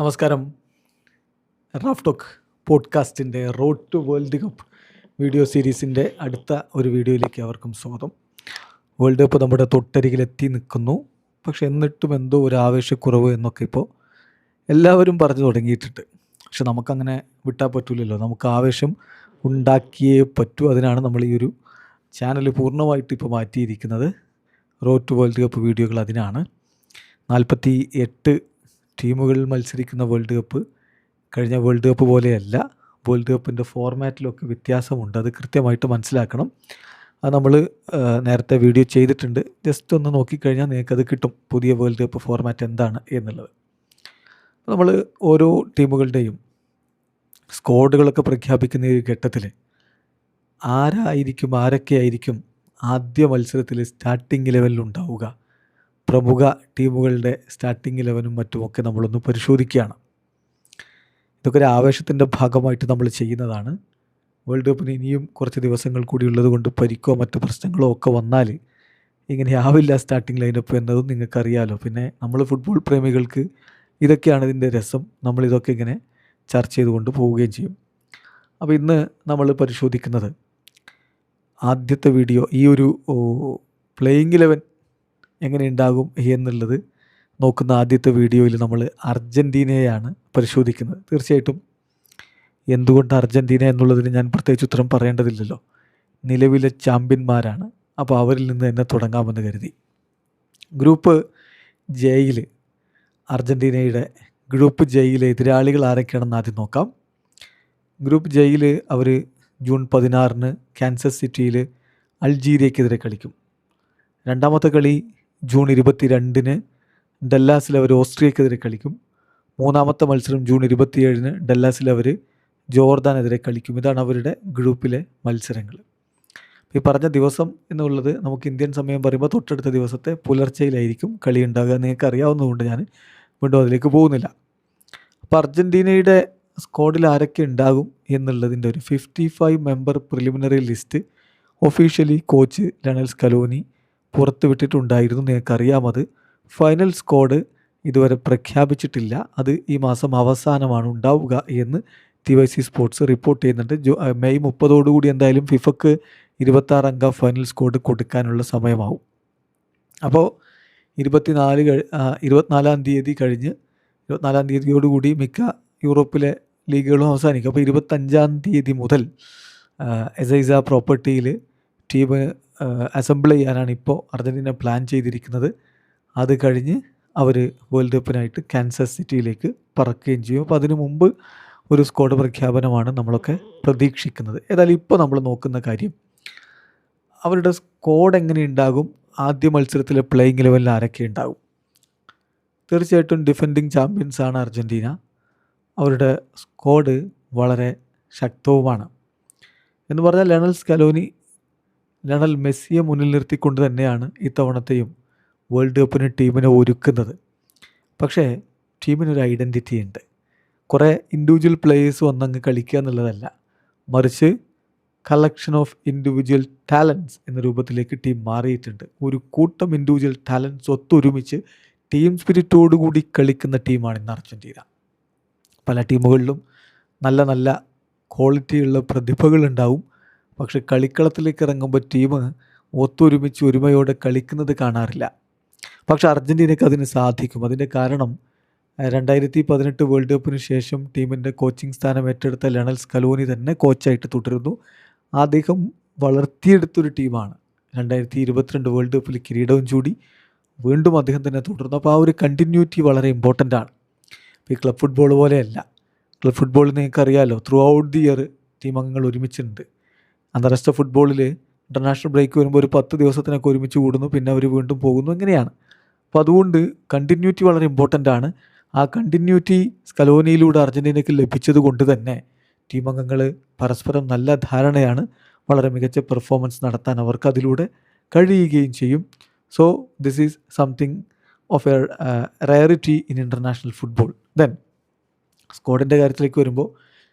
നമസ്കാരം. Raf talk പോഡ്കാസ്റ്റിൻ്റെ road to world cup video സീരീസിൻ്റെ അടുത്ത ഒരു വീഡിയോയിലേക്ക് അവർക്കും സ്വാഗതം. വേൾഡ് കപ്പ് നമ്മുടെ തൊട്ടരികിലെത്തി നിൽക്കുന്നു. പക്ഷെ എന്നിട്ടും എന്തോ ഒരു ആവേശക്കുറവ് എന്നൊക്കെ ഇപ്പോൾ എല്ലാവരും പറഞ്ഞു തുടങ്ങിയിട്ടുണ്ട്. പക്ഷെ നമുക്കങ്ങനെ വിട്ടാൽ പറ്റില്ലല്ലോ. നമുക്ക് ആവേശം ഉണ്ടാക്കിയേ പറ്റൂ. അതിനാണ് നമ്മൾ ഈ ഒരു ചാനൽ പൂർണ്ണമായിട്ട് ഇപ്പോൾ മാറ്റിയിരിക്കുന്നത്. റോഡ് ടു വേൾഡ് കപ്പ് വീഡിയോകൾ അതിനാണ്. 48 ടീമുകൾ മത്സരിക്കുന്ന വേൾഡ് കപ്പ് കഴിഞ്ഞ വേൾഡ് കപ്പ് പോലെയല്ല. വേൾഡ് കപ്പിൻ്റെ ഫോർമാറ്റിലൊക്കെ വ്യത്യാസമുണ്ട്. അത് കൃത്യമായിട്ട് മനസ്സിലാക്കണം. അത് നമ്മൾ നേരത്തെ വീഡിയോ ചെയ്തിട്ടുണ്ട്. ജസ്റ്റ് ഒന്ന് നോക്കിക്കഴിഞ്ഞാൽ നിങ്ങൾക്കത് കിട്ടും, പുതിയ വേൾഡ് കപ്പ് ഫോർമാറ്റ് എന്താണ് എന്നുള്ളത്. നമ്മൾ ഓരോ ടീമുകളുടെയും സ്ക്വാഡുകളൊക്കെ പ്രഖ്യാപിക്കുന്ന ഈ ഘട്ടത്തിൽ ആരൊക്കെയായിരിക്കും ആദ്യ മത്സരത്തിൽ സ്റ്റാർട്ടിംഗ് ലെവലിലുണ്ടാവുക, പ്രമുഖ ടീമുകളുടെ സ്റ്റാർട്ടിംഗ് ലെവനും മറ്റുമൊക്കെ നമ്മളൊന്ന് പരിശോധിക്കുകയാണ്. ഇതൊക്കെ ഒരു ആവേശത്തിൻ്റെ ഭാഗമായിട്ട് നമ്മൾ ചെയ്യുന്നതാണ്. വേൾഡ് കപ്പിന് ഇനിയും കുറച്ച് ദിവസങ്ങൾ കൂടി ഉള്ളത് കൊണ്ട് പരിക്കോ മറ്റു പ്രശ്നങ്ങളോ ഒക്കെ വന്നാൽ ഇങ്ങനെയാവില്ല സ്റ്റാർട്ടിംഗ് ലൈനപ്പ് എന്നതും നിങ്ങൾക്കറിയാലോ. പിന്നെ നമ്മൾ ഫുട്ബോൾ പ്രേമികൾക്ക് ഇതൊക്കെയാണ് ഇതിൻ്റെ രസം. നമ്മളിതൊക്കെ ഇങ്ങനെ ചർച്ച ചെയ്തുകൊണ്ട് പോവുകയും ചെയ്യും. അപ്പോൾ ഇന്ന് നമ്മൾ പരിശോധിക്കുന്നത് ആദ്യത്തെ വീഡിയോ, ഈ ഒരു പ്ലേയിങ് 11 എങ്ങനെ ഉണ്ടാകും എന്നുള്ളത് നോക്കുന്ന ആദ്യത്തെ വീഡിയോയിൽ നമ്മൾ അർജൻറ്റീനയെയാണ് പരിശോധിക്കുന്നത്. തീർച്ചയായിട്ടും എന്തുകൊണ്ട് അർജൻറ്റീന എന്നുള്ളതിന് ഞാൻ പ്രത്യേകിച്ച് ഉത്തരം പറയേണ്ടതില്ലല്ലോ. നിലവിലെ ചാമ്പ്യന്മാരാണ്. അപ്പോൾ അവരിൽ നിന്ന് തന്നെ തുടങ്ങാമെന്ന് കരുതി. ഗ്രൂപ്പ് ജെയിൽ അർജൻറ്റീനയുടെ ഗ്രൂപ്പ് ജെയിലെ എതിരാളികൾ ആരൊക്കെയാണെന്ന് ആദ്യം നോക്കാം. ഗ്രൂപ്പ് ജെയിൽ അവർ ജൂൺ 16 കാൻസസ് സിറ്റിയിൽ അൾജീരിയക്കെതിരെ കളിക്കും. രണ്ടാമത്തെ കളി ജൂൺ 22 ഡല്ലാസിൽ അവർ ഓസ്ട്രിയക്കെതിരെ കളിക്കും. മൂന്നാമത്തെ മത്സരം ജൂൺ 27 ഡല്ലാസിൽ അവർ ജോർദാനെതിരെ കളിക്കും. ഇതാണ് അവരുടെ ഗ്രൂപ്പിലെ മത്സരങ്ങൾ. ഈ പറഞ്ഞ ദിവസം എന്നുള്ളത് നമുക്ക് ഇന്ത്യൻ സമയം പറയുമ്പോൾ തൊട്ടടുത്ത ദിവസത്തെ പുലർച്ചയിലായിരിക്കും കളി ഉണ്ടാകുക. നിങ്ങൾക്ക് അറിയാവുന്നതുകൊണ്ട് ഞാൻ വീണ്ടും അതിലേക്ക് പോകുന്നില്ല. അപ്പോൾ അർജൻറ്റീനയുടെ സ്ക്വാഡിൽ ആരൊക്കെ ഉണ്ടാകും എന്നുള്ളതിൻ്റെ ഒരു 55 member preliminary list officially coach Lionel Scaloni പുറത്തുവിട്ടിട്ടുണ്ടായിരുന്നു. നിങ്ങൾക്കറിയാം, അത് ഫൈനൽ സ്ക്വാഡ് ഇതുവരെ പ്രഖ്യാപിച്ചിട്ടില്ല. അത് ഈ മാസം അവസാനമാണ് ഉണ്ടാവുക എന്ന് TYC സ്പോർട്സ് റിപ്പോർട്ട് ചെയ്യുന്നുണ്ട്. മെയ് 30 എന്തായാലും ഫിഫക്ക് 26 അംഗ ഫൈനൽ സ്ക്വാഡ് കൊടുക്കാനുള്ള സമയമാവും. അപ്പോൾ 24-ാം തീയതി കഴിഞ്ഞ് 24-ാം തീയതിയോടുകൂടി മിക്ക യൂറോപ്പിലെ ലീഗുകളും അവസാനിക്കും. അപ്പോൾ 25-ാം തീയതി മുതൽ എസൈസ പ്രോപ്പർട്ടിയിൽ ടീം അസംബിൾ ചെയ്യാനാണ് ഇപ്പോൾ അർജൻറ്റീന പ്ലാൻ ചെയ്തിരിക്കുന്നത്. അത് കഴിഞ്ഞ് അവർ വേൾഡ് കപ്പിനായിട്ട് കാൻസസ് സിറ്റിയിലേക്ക് പറക്കുകയും ചെയ്യും. അപ്പോൾ അതിനു മുമ്പ് ഒരു സ്ക്വാഡ് പ്രഖ്യാപനമാണ് നമ്മളൊക്കെ പ്രതീക്ഷിക്കുന്നത്. ഏതായാലും ഇപ്പോൾ നമ്മൾ നോക്കുന്ന കാര്യം അവരുടെ സ്ക്വാഡ് എങ്ങനെ ഉണ്ടാകും, ആദ്യ മത്സരത്തിലെ പ്ലേയിങ് 11 ആരൊക്കെ ഉണ്ടാകും. തീർച്ചയായിട്ടും ഡിഫെൻഡിങ് ചാമ്പ്യൻസാണ് അർജൻറ്റീന. അവരുടെ സ്ക്വാഡ് വളരെ ശക്തവുമാണ്. എന്ന് പറഞ്ഞാൽ ലയണൽ മെസ്സിയെ മുന്നിൽ നിർത്തിക്കൊണ്ട് തന്നെയാണ് ഇത്തവണത്തെയും വേൾഡ് കപ്പിന് ടീമിനെ ഒരുക്കുന്നത്. പക്ഷേ ടീമിനൊരു ഐഡൻറ്റിറ്റി ഉണ്ട്. കുറേ ഇൻഡിവിജ്വൽ പ്ലേയേഴ്സ് വന്നങ്ങ് കളിക്കുക എന്നുള്ളതല്ല, മറിച്ച് കളക്ഷൻ ഓഫ് ഇൻഡിവിജ്വൽ ടാലൻസ് എന്ന രൂപത്തിലേക്ക് ടീം മാറിയിട്ടുണ്ട്. ഒരു കൂട്ടം ഇൻഡിവിജ്വൽ ടാലൻസ് ഒത്തൊരുമിച്ച് ടീം സ്പിരിറ്റോടുകൂടി കളിക്കുന്ന ടീമാണ് ഇന്ന് അർജൻറ്റീന. പല ടീമുകളിലും നല്ല നല്ല ക്വാളിറ്റിയുള്ള പ്രതിഭകളുണ്ടാവും. പക്ഷെ കളിക്കളത്തിലേക്ക് ഇറങ്ങുമ്പോൾ ടീം ഒത്തൊരുമിച്ച് ഒരുമയോടെ കളിക്കുന്നത് കാണാറില്ല. പക്ഷെ അർജൻറ്റീനയ്ക്ക് അതിന് സാധിക്കും. അതിൻ്റെ കാരണം 2018 വേൾഡ് കപ്പിന് ശേഷം ടീമിൻ്റെ കോച്ചിങ് സ്ഥാനം ഏറ്റെടുത്ത ലയണൽ സ്കലോനി തന്നെ കോച്ചായിട്ട് തുടരുന്നു. അദ്ദേഹം വളർത്തിയെടുത്തൊരു ടീമാണ്. 2022 വേൾഡ് കപ്പിൽ കിരീടവും ചൂടി വീണ്ടും അദ്ദേഹം തന്നെ തുടർന്നു. അപ്പോൾ ആ ഒരു കണ്ടിന്യൂറ്റി വളരെ ഇമ്പോർട്ടൻ്റ് ആണ്. ഈ ക്ലബ് ഫുട്ബോൾ പോലെയല്ല. ക്ലബ് ഫുട്ബോളിൽ നിങ്ങൾക്കറിയാമല്ലോ, through out the year team അംഗങ്ങൾ ഒരുമിച്ചുണ്ട്. അന്താരാഷ്ട്ര ഫുട്ബോളിൽ ഇൻ്റർനാഷണൽ ബ്രേക്ക് വരുമ്പോൾ ഒരു 10 ദിവസത്തിനൊക്കെ ഒരുമിച്ച് കൂടുന്നു, പിന്നെ അവർ വീണ്ടും പോകുന്നു, ഇങ്ങനെയാണ്. അപ്പോൾ അതുകൊണ്ട് കണ്ടിന്യൂറ്റി വളരെ ഇമ്പോർട്ടൻ്റ് ആണ്. ആ കണ്ടിന്യൂറ്റി സ്കലോനിയിലൂടെ അർജൻറ്റീനയ്ക്ക് ലഭിച്ചത് കൊണ്ട് തന്നെ ടീം അംഗങ്ങൾ പരസ്പരം നല്ല ധാരണയാണ്. വളരെ മികച്ച പെർഫോമൻസ് നടത്താൻ അവർക്ക് അതിലൂടെ കഴിയുകയും ചെയ്യും. So this is something of a rarity in international football. Then സ്ക്വാഡിൻ്റെ കാര്യത്തിലേക്ക് വരുമ്പോൾ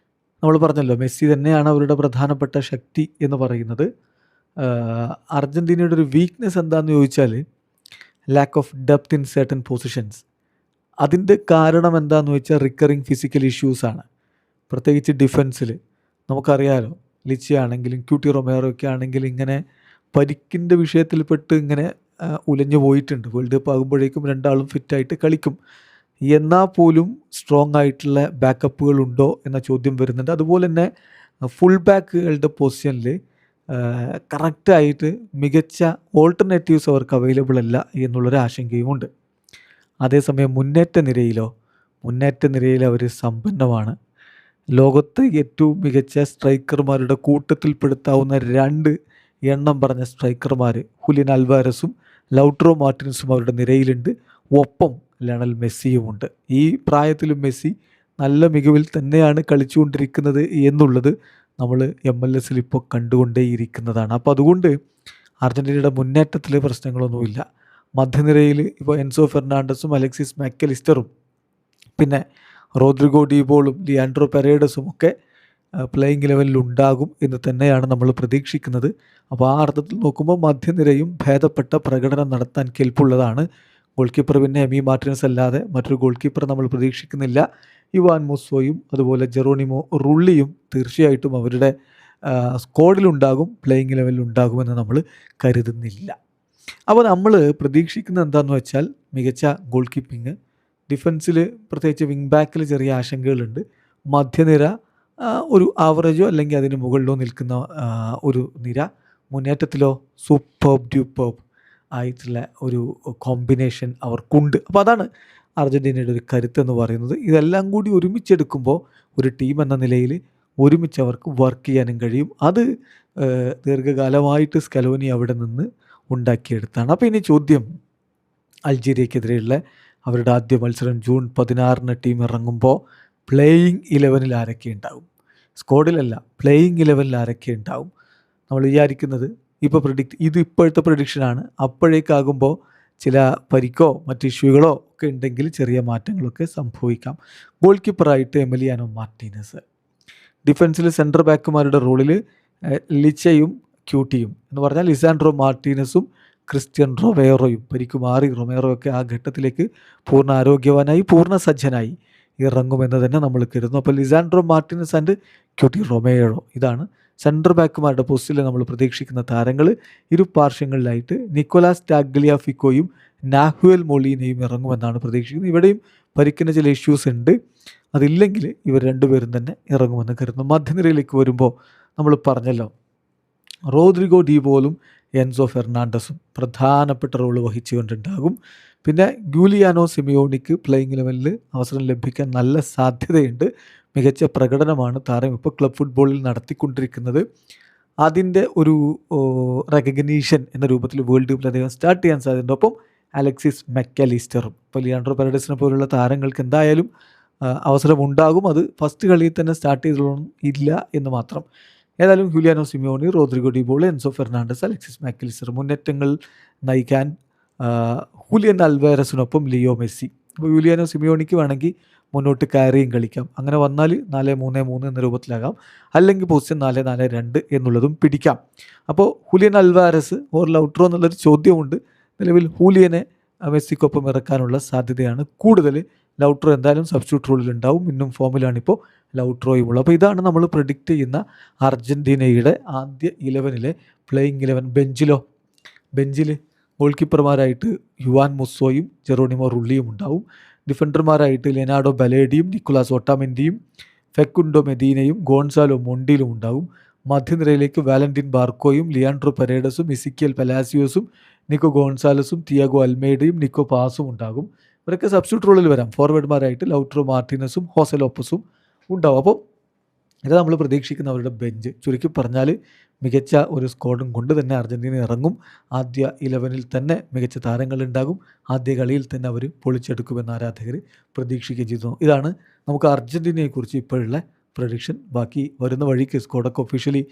നമ്മൾ പറഞ്ഞല്ലോ, മെസ്സി തന്നെയാണ് അവരുടെ പ്രധാനപ്പെട്ട ശക്തി എന്ന് പറയുന്നത്. അർജൻറ്റീനയുടെ ഒരു വീക്ക്നെസ് എന്താണെന്ന് ചോദിച്ചാൽ lack of depth in certain positions. അതിൻ്റെ കാരണം എന്താണെന്ന് വെച്ചാൽ റിക്കറിങ് ഫിസിക്കൽ ഇഷ്യൂസാണ്. പ്രത്യേകിച്ച് ഡിഫൻസിൽ നമുക്കറിയാലോ, ലിച്ചി ആണെങ്കിലും ക്യൂട്ടി റൊമേറോ ഒക്കെ ആണെങ്കിലും ഇങ്ങനെ പരിക്കിൻ്റെ വിഷയത്തിൽപ്പെട്ട് ഇങ്ങനെ ഉലഞ്ഞു പോയിട്ടുണ്ട്. വേൾഡ് കപ്പ് ആകുമ്പോഴേക്കും രണ്ടാളും ഫിറ്റായിട്ട് കളിക്കും. എന്നാൽ പോലും സ്ട്രോങ് ആയിട്ടുള്ള ബാക്കപ്പുകൾ ഉണ്ടോ എന്ന ചോദ്യം വരുന്നുണ്ട്. അതുപോലെ തന്നെ ഫുൾ ബാക്കുകളുടെ പൊസിഷനിൽ കറക്റ്റായിട്ട് മികച്ച ഓൾട്ടർനേറ്റീവ്സ് അവർക്ക് അവൈലബിൾ അല്ല എന്നുള്ളൊരു ആശങ്കയുമുണ്ട്. അതേസമയം മുന്നേറ്റ നിരയിൽ അവർ സമ്പന്നമാണ്. ലോകത്തെ ഏറ്റവും മികച്ച സ്ട്രൈക്കർമാരുടെ കൂട്ടത്തിൽപ്പെടുത്താവുന്ന 2 എണ്ണം പറഞ്ഞ സ്ട്രൈക്കർമാർ ഹുലിയൻ അൽവാരസും ലൗട്രോ മാർട്ടിനസും അവരുടെ നിരയിലുണ്ട്. ഒപ്പം ലയണൽ മെസ്സിയുമുണ്ട്. ഈ പ്രായത്തിലും മെസ്സി നല്ല മികവിൽ തന്നെയാണ് കളിച്ചുകൊണ്ടിരിക്കുന്നത് എന്നുള്ളത് നമ്മൾ MLS ഇപ്പോൾ കണ്ടുകൊണ്ടേയിരിക്കുന്നതാണ്. അപ്പോൾ അതുകൊണ്ട് അർജൻറ്റീനയുടെ മുന്നേറ്റത്തിൽ പ്രശ്നങ്ങളൊന്നുമില്ല. മധ്യനിരയിൽ ഇപ്പോൾ എൻസോ ഫെർണാണ്ടസും അലക്സിസ് മാക്കലിസ്റ്ററും പിന്നെ റോദ്രിഗോ ഡീബോളും ലിയാൻഡ്രോ പെരേഡസും ഒക്കെ പ്ലേയിങ് ലെവലിൽ ഉണ്ടാകും എന്ന് തന്നെയാണ് നമ്മൾ പ്രതീക്ഷിക്കുന്നത്. അപ്പോൾ ആ അർത്ഥത്തിൽ നോക്കുമ്പോൾ മധ്യനിരയും ഭേദപ്പെട്ട പ്രകടനം നടത്താൻ കെൽപ്പുള്ളതാണ്. ഗോൾ കീപ്പർ പിന്നെ എമി മാർട്ടിനസ് അല്ലാതെ മറ്റൊരു ഗോൾ കീപ്പർ നമ്മൾ പ്രതീക്ഷിക്കുന്നില്ല. ഇവാൻ മുസ്സോയും അതുപോലെ ജെറോണിമോ റുള്ളിയും തീർച്ചയായിട്ടും അവരുടെ സ്ക്വാഡിലുണ്ടാകും, പ്ലേയിങ് ലെവലിൽ ഉണ്ടാകുമെന്ന് നമ്മൾ കരുതുന്നില്ല. അപ്പോൾ നമ്മൾ പ്രതീക്ഷിക്കുന്നത് എന്താണെന്ന് വെച്ചാൽ മികച്ച ഗോൾ കീപ്പിങ്, ഡിഫൻസിൽ പ്രത്യേകിച്ച് വിങ് ബാക്കിൽ ചെറിയ ആശങ്കകളുണ്ട്, മധ്യനിര ഒരു ആവറേജോ അല്ലെങ്കിൽ അതിന് മുകളിലോ നിൽക്കുന്ന ഒരു നിര, മുന്നേറ്റത്തിലോ സൂപ്പർബ് ആയിട്ടുള്ള ഒരു കോമ്പിനേഷൻ അവർക്കുണ്ട്. അപ്പോൾ അതാണ് അർജൻറ്റീനയുടെ ഒരു കരുത്തെന്ന് പറയുന്നത്. ഇതെല്ലാം കൂടി ഒരുമിച്ചെടുക്കുമ്പോൾ ഒരു ടീം എന്ന നിലയിൽ ഒരുമിച്ച് അവർക്ക് വർക്ക് ചെയ്യാനും കഴിയും. അത് ദീർഘകാലമായിട്ട് സ്കലോനി അവിടെ നിന്ന് ഉണ്ടാക്കിയെടുത്താണ്. അപ്പോൾ ഇനി ചോദ്യം, അൾജീരിയക്കെതിരെയുള്ള അവരുടെ ആദ്യ മത്സരം ജൂൺ 16 ടീം ഇറങ്ങുമ്പോൾ പ്ലേയിങ് 11 ആരൊക്കെ ഉണ്ടാവും? സ്ക്വാഡിലല്ല, പ്ലേയിങ് 11 ആരൊക്കെ ഉണ്ടാവും? നമ്മൾ വിചാരിക്കുന്നത് ഇപ്പോൾ ഇത് ഇപ്പോഴത്തെ പ്രഡിക്ഷനാണ്. അപ്പോഴേക്കാകുമ്പോൾ ചില പരിക്കോ മറ്റ് ഇഷ്യൂകളോ ഒക്കെ ഉണ്ടെങ്കിൽ ചെറിയ മാറ്റങ്ങളൊക്കെ സംഭവിക്കാം. ഗോൾ കീപ്പറായിട്ട് എമിലിയാനോ മാർട്ടീനസ്, ഡിഫൻസിൽ സെൻറ്റർ ബാക്കുമാരുടെ റോളിൽ ലിച്ചയും ക്യൂട്ടിയും എന്ന് പറഞ്ഞാൽ ലിസാൻഡ്രോ മാർട്ടീനസും ക്രിസ്ത്യൻ റൊമേറോയും. പരിക്ക് മാറി റൊമേറോ ഒക്കെ ആ ഘട്ടത്തിലേക്ക് പൂർണ്ണ ആരോഗ്യവാനായി പൂർണ്ണ സജ്ജനായി ഇറങ്ങുമെന്ന് തന്നെ നമ്മൾ കരുതുന്നു. അപ്പോൾ Lisandro Martinez and cutie Romero, ഇതാണ് സെൻറ്റർ ബാക്കുമാരുടെ പോസ്റ്റിൽ നമ്മൾ പ്രതീക്ഷിക്കുന്ന താരങ്ങൾ. ഇരു പാർശ്വങ്ങളിലായിട്ട് നിക്കോലാസ് ടാഗ്ലിയാഫിക്കോയും നാഹുവൽ മൊളീനയും ഇറങ്ങുമെന്നാണ് പ്രതീക്ഷിക്കുന്നത്. ഇവിടെയും പരിക്കിന് ചില ഇഷ്യൂസ് ഉണ്ട്, അതില്ലെങ്കിൽ ഇവർ രണ്ടുപേരും തന്നെ ഇറങ്ങുമെന്ന് കരുതുന്നു. മധ്യനിരയിലേക്ക് വരുമ്പോൾ നമ്മൾ പറഞ്ഞല്ലോ, റോദ്രിഗോ ഡീബോലും എൻസോ ഫെർണാണ്ടസും പ്രധാനപ്പെട്ട റോള് വഹിച്ചുകൊണ്ടുണ്ടാകും. പിന്നെ ഗ്യൂലിയാനോ സിമിയോണിക്ക് പ്ലേയിങ് ലെവലിൽ അവസരം ലഭിക്കാൻ നല്ല സാധ്യതയുണ്ട്. മികച്ച പ്രകടനമാണ് താരം ഇപ്പോൾ ക്ലബ് ഫുട്ബോളിൽ നടത്തിക്കൊണ്ടിരിക്കുന്നത്. അതിൻ്റെ ഒരു റെക്കഗ്നീഷൻ എന്ന രൂപത്തിൽ വേൾഡ് കപ്പിൽ അദ്ദേഹം സ്റ്റാർട്ട് ചെയ്യാൻ സാധ്യതയുണ്ട്. ഒപ്പം അലക്സിസ് മെക്കാലിസ്റ്ററും ഇപ്പോൾ ലിയാൻഡ്രോ പെരേഡസിനെ പോലുള്ള താരങ്ങൾക്ക് എന്തായാലും അവസരമുണ്ടാകും. അത് ഫസ്റ്റ് കളിയിൽ തന്നെ സ്റ്റാർട്ട് ചെയ്തോളണം ഇല്ല എന്ന് മാത്രം. ഏതായാലും Giuliano Simeone, Rodrigo De Paul, Enzo Fernandez, Alexis Mac Allister, മുന്നേറ്റങ്ങൾ നയിക്കാൻ ഹുലിയൻ അൽവാരസിനൊപ്പം ലിയോ മെസ്സി. ഇപ്പോൾ ഹുലിയാനോ സിമിയോണിക്ക് വേണമെങ്കിൽ മുന്നോട്ട് കയറിയും കളിക്കാം. അങ്ങനെ വന്നാൽ 4-3-3 എന്ന രൂപത്തിലാകാം, അല്ലെങ്കിൽ പൊസിഷൻ 4-4-2 എന്നുള്ളതും പിടിക്കാം. അപ്പോൾ ഹുലിയൻ അൽവാരസ് ഓർ ലൗട്രോ എന്നുള്ളൊരു ചോദ്യമുണ്ട്. നിലവിൽ ഹൂലിയനെ മെസ്സിക്കൊപ്പം ഇറക്കാനുള്ള സാധ്യതയാണ് കൂടുതൽ. ലൗട്രോ എന്തായാലും സബ്സ്റ്റിറ്റ്യൂട്ട് റോളിലുണ്ടാവും. ഇന്നും ഫോമിലാണിപ്പോൾ ലൗട്രോയും ഉള്ളത്. അപ്പോൾ ഇതാണ് നമ്മൾ പ്രെഡിക്റ്റ് ചെയ്യുന്ന അർജൻറ്റീനയുടെ ആദ്യ 11 പ്ലേയിങ് 11. ബെഞ്ചിൽ ഗോൾ കീപ്പർമാരായിട്ട് യുവാൻ മുസ്സോയും ജെറോണിമോ റുള്ളിയും ഉണ്ടാവും. ഡിഫൻഡർമാരായിട്ട് ലെനാർഡോ ബലേഡിയും നിക്കോളാസ് ഓട്ടാമെൻഡിയും ഫെക്കുണ്ടോ മെദീനയും ഗോൺസാലോ മൊണ്ടിലും ഉണ്ടാവും. മധ്യനിരയിലേക്ക് വാലന്റിൻ ബാർക്കോയും ലിയാൻഡ്രോ പെരേഡസും ഇസിക്കിയൽ പലാസിയോസും നിക്കോ ഗോൺസാലസും തിയാഗോ അൽമേഡയും നിക്കോ പാസും ഉണ്ടാകും. ഇവരൊക്കെ സബ്സ്റ്റിറ്റ്യൂട്ട് റോളിൽ വരാം. ഫോർവേഡ്മാരായിട്ട് ലൗട്രോ മാർട്ടിനസും ഹോസെ ലോപ്പസും ഉണ്ടാവും. അപ്പോൾ ഇത് നമ്മൾ പ്രതീക്ഷിക്കുന്ന അവരുടെ ബെഞ്ച്. ചുരുക്കി പറഞ്ഞാൽ മികച്ച ഒരു സ്ക്വാഡും കൊണ്ട് തന്നെ അർജൻറ്റീന ഇറങ്ങും. ആദ്യ 11 തന്നെ മികച്ച താരങ്ങളുണ്ടാകും. ആദ്യ കളിയിൽ തന്നെ അവർ പൊളിച്ചെടുക്കുമെന്ന് ആരാധകർ പ്രതീക്ഷിക്കുകയും ചെയ്തു. ഇതാണ് നമുക്ക് അർജൻറ്റീനയെക്കുറിച്ച് ഇപ്പോഴുള്ള പ്രഡിക്ഷൻ. ബാക്കി വരുന്ന വഴിക്ക് സ്ക്വാഡൊക്കെ ഒഫീഷ്യലി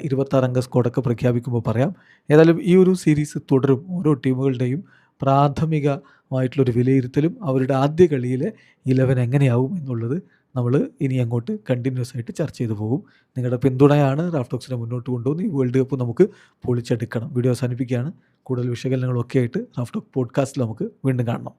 26 അംഗ സ്ക്വാഡൊക്കെ പ്രഖ്യാപിക്കുമ്പോൾ പറയാം. ഏതായാലും ഈ ഒരു സീരീസ് തുടരും. ഓരോ ടീമുകളുടെയും പ്രാഥമികമായിട്ടുള്ളൊരു വിലയിരുത്തലും അവരുടെ ആദ്യ കളിയിലെ 11 എങ്ങനെയാവും എന്നുള്ളത് നമ്മൾ ഇനി അങ്ങോട്ട് കണ്ടിന്യൂസ് ആയിട്ട് ചർച്ച ചെയ്തു പോകും. നിങ്ങളുടെ പിന്തുണയാണ് റാഫ് ടോക്സിനെ മുന്നോട്ട് കൊണ്ടുപോകുന്നത്. ഈ വേൾഡ് കപ്പ് നമുക്ക് പൊളിച്ചെടുക്കണം. വീഡിയോ അവസാനിപ്പിക്കുകയാണ്. കൂടുതൽ വിശകലനങ്ങളൊക്കെ ആയിട്ട് റാഫ് ടോക്ക് പോഡ്കാസ്റ്റിൽ നമുക്ക് വീണ്ടും കാണണം.